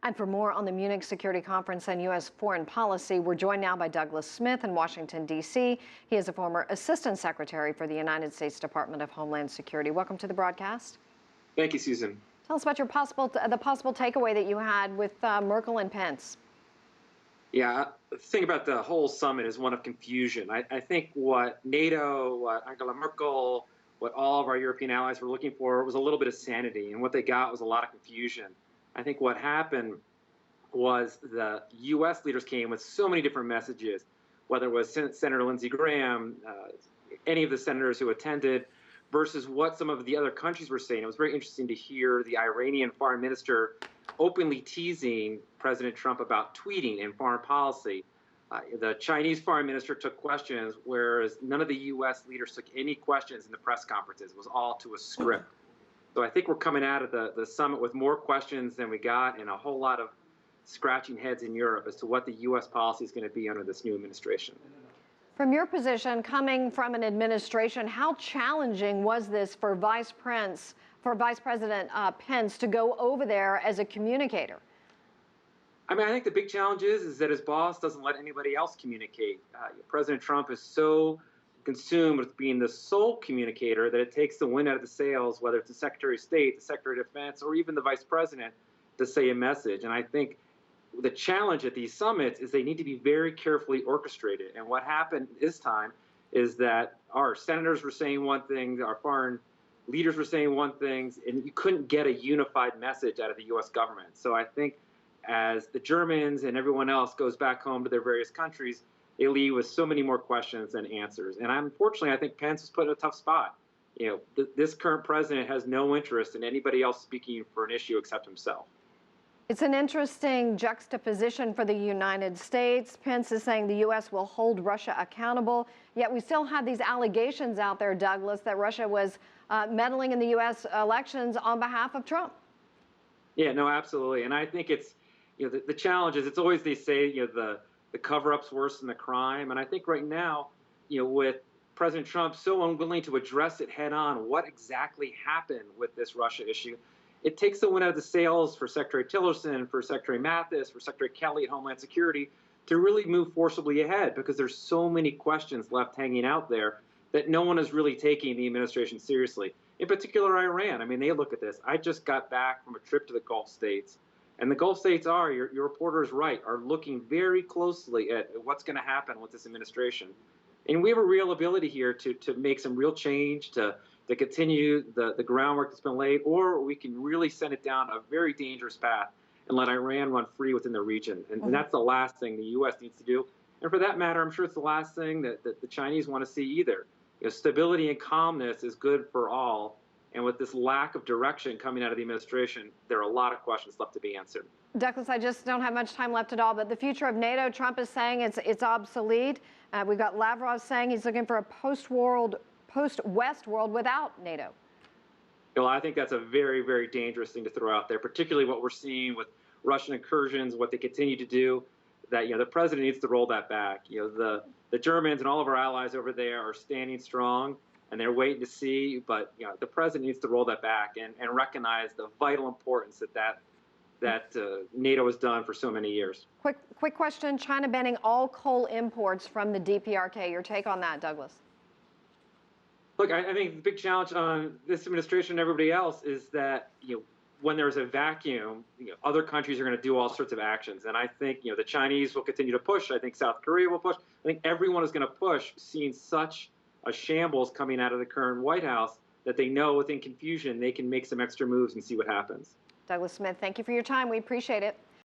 And for more on the Munich Security Conference and U.S. foreign policy, we're joined now by Douglas Smith in Washington, D.C. He is a former Assistant Secretary for the United States Department of Homeland Security. Welcome to the broadcast. Thank you, Susan. Tell us about your possible takeaway that you had with Merkel and Pence. Yeah, the thing about the whole summit is one of confusion. I think what NATO, what Angela Merkel, what all of our European allies were looking for was a little bit of sanity, and what they got was a lot of confusion. I think what happened was the U.S. leaders came with so many different messages, whether it was Senator Lindsey Graham, any of the senators who attended, versus what some of the other countries were saying. It was very interesting to hear the Iranian foreign minister openly teasing President Trump about tweeting and foreign policy. The Chinese foreign minister took questions, whereas none of the U.S. leaders took any questions in the press conferences. It was all to a script. So I think we're coming out of the summit with more questions than we got, and a whole lot of scratching heads in Europe as to what the U.S. policy is going to be under this new administration. From your position, coming from an administration, how challenging was this for Vice President Pence to go over there as a communicator? I mean, I think the big challenge is that his boss doesn't let anybody else communicate. President Trump is so consumed with being the sole communicator that it takes the wind out of the sails, whether it's the Secretary of State, the Secretary of Defense, or even the Vice President, to say a message. And I think the challenge at these summits is they need to be very carefully orchestrated. And what happened this time is that our senators were saying one thing, our foreign leaders were saying one thing, and you couldn't get a unified message out of the U.S. government. So I think as the Germans and everyone else goes back home to their various countries, they leave with so many more questions than answers. And unfortunately, I think Pence was put in a tough spot. You know, this current president has no interest in anybody else speaking for an issue except himself. It's an interesting juxtaposition for the United States. Pence is saying the U.S. will hold Russia accountable, yet we still have these allegations out there, Douglas, that Russia was meddling in the U.S. elections on behalf of Trump. Yeah, no, absolutely. And I think it's, you know, the challenge is, it's always, they say, you know, the cover-up's worse than the crime. And I think right now, you know, with President Trump so unwilling to address it head on, what exactly happened with this Russia issue, it takes the wind out of the sails for Secretary Tillerson, for Secretary Mathis, for Secretary Kelly at Homeland Security to really move forcibly ahead, because there's so many questions left hanging out there that no one is really taking the administration seriously. In particular, Iran. I mean, they look at this. I just got back from a trip to the Gulf states. And the Gulf states are, your reporter is right, are looking very closely at what's going to happen with this administration. And we have a real ability here to make some real change, to continue the groundwork that's been laid, or we can really send it down a very dangerous path and let Iran run free within the region. And that's the last thing the U.S. needs to do. And for that matter, I'm sure it's the last thing that the Chinese want to see either. You know, stability and calmness is good for all. And with this lack of direction coming out of the administration, there are a lot of questions left to be answered. Douglas, I just don't have much time left at all, but the future of NATO, Trump is saying it's obsolete. We've got Lavrov saying he's looking for a post-West world without NATO. Well, I think that's a very, very dangerous thing to throw out there, particularly what we're seeing with Russian incursions, what they continue to do, that, you know, the president needs to roll that back. You know, the Germans and all of our allies over there are standing strong, and they're waiting to see, but, you know, the president needs to roll that back and recognize the vital importance that NATO has done for so many years. Quick question, China banning all coal imports from the DPRK. Your take on that, Douglas? Look, I think the big challenge on this administration and everybody else is that, you know, when there's a vacuum, you know, other countries are going to do all sorts of actions. And I think, you know, the Chinese will continue to push. I think South Korea will push. I think everyone is going to push, seeing such a shambles coming out of the current White House that they know within confusion they can make some extra moves and see what happens. Douglas Smith, thank you for your time. We appreciate it.